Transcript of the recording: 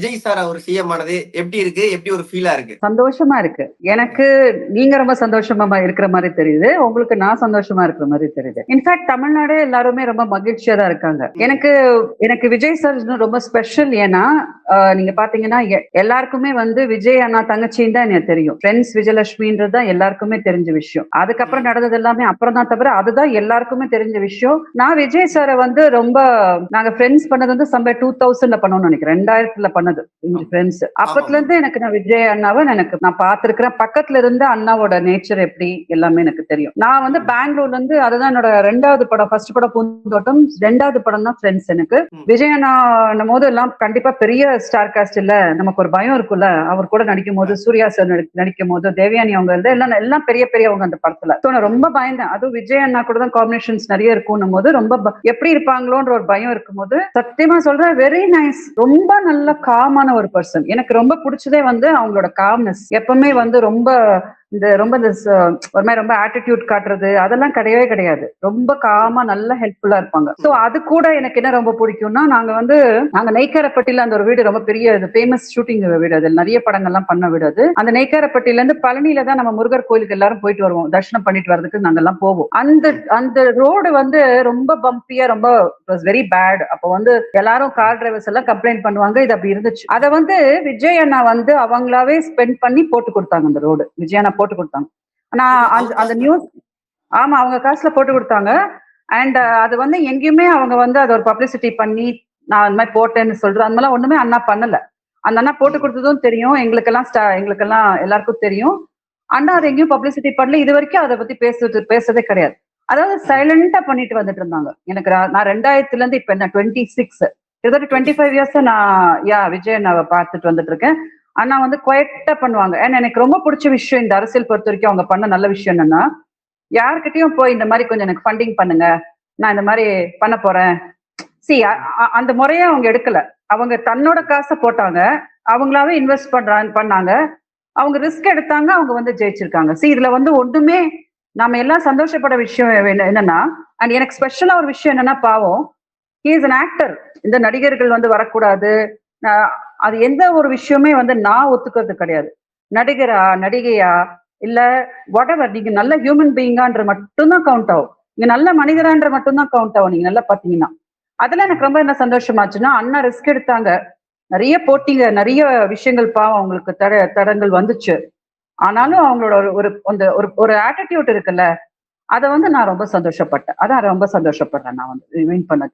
Vijay sir அவர் CM ஆனது எப்படி இருக்கு? எப்படி ஒரு ஃபீலா இருக்கு? சந்தோஷமா இருக்கு. எனக்கு நீங்க ரொம்ப சந்தோஷமா இருக்கிற மாதிரி தெரியுது. உங்களுக்கு நான் சந்தோஷமா இருக்கிற மாதிரி தெரியுது. இன்ஃபேக்ட் தமிழ்நாடே எல்லாருமே ரொம்ப மகிழ்ச்சியா தான் இருக்காங்க. எனக்கு எனக்கு விஜய் சார் ரொம்ப ஸ்பெஷல். ஏன்னா நீங்க பாத்தீங்கன்னா எல்லாருக்குமே வந்து விஜய் அண்ணா தங்கச்சின்னு தான் எனக்கு தெரியும். ஃப்ரெண்ட்ஸ் விஜயலட்சுமின்றது தான் எல்லாருக்குமே தெரிஞ்ச விஷயம். அதுக்கப்புறம் நடந்தது எல்லாமே அப்புறம் தான், தவிர அதுதான் எல்லாருக்குமே தெரிஞ்ச விஷயம். நான் விஜய் சாரை வந்து ரொம்ப நாங்க ஃப்ரெண்ட்ஸ் பண்ணது வந்து சம்பர் 2000ல பண்ணோம்னு நினைக்கிறேன். 2000ல பண்ணது ஃப்ரெண்ட்ஸ். அப்பத்துல இருந்து எனக்கு நான் விஜய் அண்ணாவை நான் பார்த்திருக்கிறேன். பக்கத்துல இருந்து அண்ணாவோட நேச்சர் எப்படி எல்லாமே எனக்கு தெரியும். நான் வந்து பெங்களூர்ல இருந்து அதுதான் என்னோட 2வது படம். ஃபர்ஸ்ட் படம் பூந்தோட்டம், 2வது படம் தான் ஃப்ரெண்ட்ஸ். எனக்கு விஜய் அண்ணா போது எல்லாம் கண்டிப்பா பெரிய ஸ்டார் காஸ்ட் இல்ல, நமக்கு ஒரு பயம் இருக்குல்ல. அவர் கூட நடிக்கும் போது, சூர்யா சார் நடிக்கும் போது, தேவயானி அவங்க எல்லாம் பெரிய பெரியவங்க அந்த படத்துல. நான் ரொம்ப பயந்தேன். அதுவும் விஜய் அண்ணா கூட தான் காம்பினேஷன்ஸ் நிறைய இருக்கும் போது ரொம்ப எப்படி இருப்பாங்களோன்ற ஒரு பயம் இருக்கும் போது, சத்தியமா சொல்றேன், வெரி நைஸ். ரொம்ப நல்ல காமான ஒரு பர்சன். எனக்கு ரொம்ப பிடிச்சதே வந்து அவங்களோட காம்னஸ். எப்பவுமே வந்து ரொம்ப ஒரு மாதிரி ரொம்ப ஆட்டிடியூட் காட்டுறது அதெல்லாம் கிடையவே கிடையாது. ரொம்ப காமா நல்ல ஹெல்ப்ஃபுல்லா இருப்பாங்க. சோ அது கூட எனக்கு என்ன ரொம்ப பிடிக்கும்னா, நாங்க நெய்க்காரப்பட்டியில அந்த ஒரு வீடு ரொம்ப பெரிய ஃபேமஸ் ஷூட்டிங் வீடு. அது நிறைய படங்கள்லாம் பண்ண வீடு அது. அந்த நெய்க்காரப்பட்டியில இருந்து பழனியில தான் நம்ம முருகர் கோயிலுக்கு எல்லாரும் போயிட்டு வருவோம். தரிசனம் பண்ணிட்டு வரதுக்கு நாங்க எல்லாம் போவோம். அந்த ரோடு வந்து ரொம்ப பம்பியா, ரொம்ப வெரி பேட். அப்ப வந்து எல்லாரும் கார் டிரைவர்ஸ் எல்லாம் கம்ப்ளைண்ட் பண்ணுவாங்க. இது அப்படி இருந்துச்சு. அதை வந்து விஜய் அண்ணா வந்து அவங்களாவே ஸ்பெண்ட் பண்ணி போட்டு கொடுத்தாங்க. அந்த ரோடு விஜய் அண்ணா போட்டு கொடுத்தாங்க. ஆனா அந்த நியூஸ், ஆமா, அவங்க காசுல போட்டு கொடுத்தாங்க. அண்ட் அது வந்து எங்கேயுமே அவங்க வந்து அதை ஒரு பப்ளிசிட்டி பண்ணி நான் அந்த மாதிரி போட்டேன்னு சொல்றேன் அந்த மாதிரிலாம் ஒண்ணுமே அண்ணா பண்ணல. அந்த அண்ணா போட்டு கொடுத்ததும் தெரியும் எங்களுக்கெல்லாம் எல்லாருக்கும் தெரியும். அண்ணா அதை எங்கேயும் பப்ளிசிட்டி பண்ணல. இது வரைக்கும் அதை பத்தி பேசுறதே கிடையாது. அதாவது சைலண்டா பண்ணிட்டு வந்துட்டு இருந்தாங்க. நான் 2000ல இருந்து இப்ப என்ன 26 கிட்டத்தட்ட 25 இயர்ஸ் நான் விஜய் அண்ணாவை பார்த்துட்டு வந்துட்டு இருக்கேன். அண்ணா வந்து குவைட்டா பண்ணுவாங்க. ஏன்னா எனக்கு ரொம்ப பிடிச்ச விஷயம் இந்த அரசியல் பொறுத்த வரைக்கும் அவங்க பண்ண நல்ல விஷயம் என்னன்னா, யார்கிட்டயும் போய் இந்த மாதிரி கொஞ்சம் எனக்கு ஃபண்டிங் பண்ணுங்க, நான் இந்த மாதிரி பண்ண போறேன், அந்த முறையை அவங்க எடுக்கல. அவங்க தன்னோட காசை போட்டாங்க, அவங்களாவே இன்வெஸ்ட் பண்ணாங்க, அவங்க ரிஸ்க் எடுத்தாங்க, அவங்க வந்து ஜெயிச்சிருக்காங்க. இதுல வந்து ஒண்ணுமே நாம எல்லாம் சந்தோஷப்பட விஷயம் என்னன்னா, அண்ட் எனக்கு ஸ்பெஷலா ஒரு விஷயம் என்னன்னா, பாவம் ஹி இஸ் அன் ஆக்டர். இந்த நடிகர்கள் வந்து வரக்கூடாது, அது எந்த ஒரு விஷயமே வந்து நான் ஒத்துக்கிறது கிடையாது. நடிகரா நடிகையா இல்ல வாட் எவர், நீங்க நல்ல ஹியூமன் பீயிங்கான்ற மட்டும்தான் கவுண்ட் ஆகும். நீங்க நல்ல மனிதரான்ற மட்டும்தான் கவுண்ட் ஆகும். நீங்க நல்லா பாத்தீங்கன்னா அதெல்லாம் எனக்கு ரொம்ப என்ன சந்தோஷமாச்சுன்னா, அண்ணா ரிஸ்க் எடுத்தாங்க. நிறைய போட்டிங்க, நிறைய விஷயங்கள் பாவம் அவங்களுக்கு தடங்கள் வந்துச்சு. ஆனாலும் அவங்களோட ஒரு ஆட்டிடியூட் இருக்குல்ல, அதை வந்து நான் ரொம்ப சந்தோஷப்பட்டேன். அதான் ரொம்ப சந்தோஷப்படுறேன் நான் வந்து வின் பண்ணது.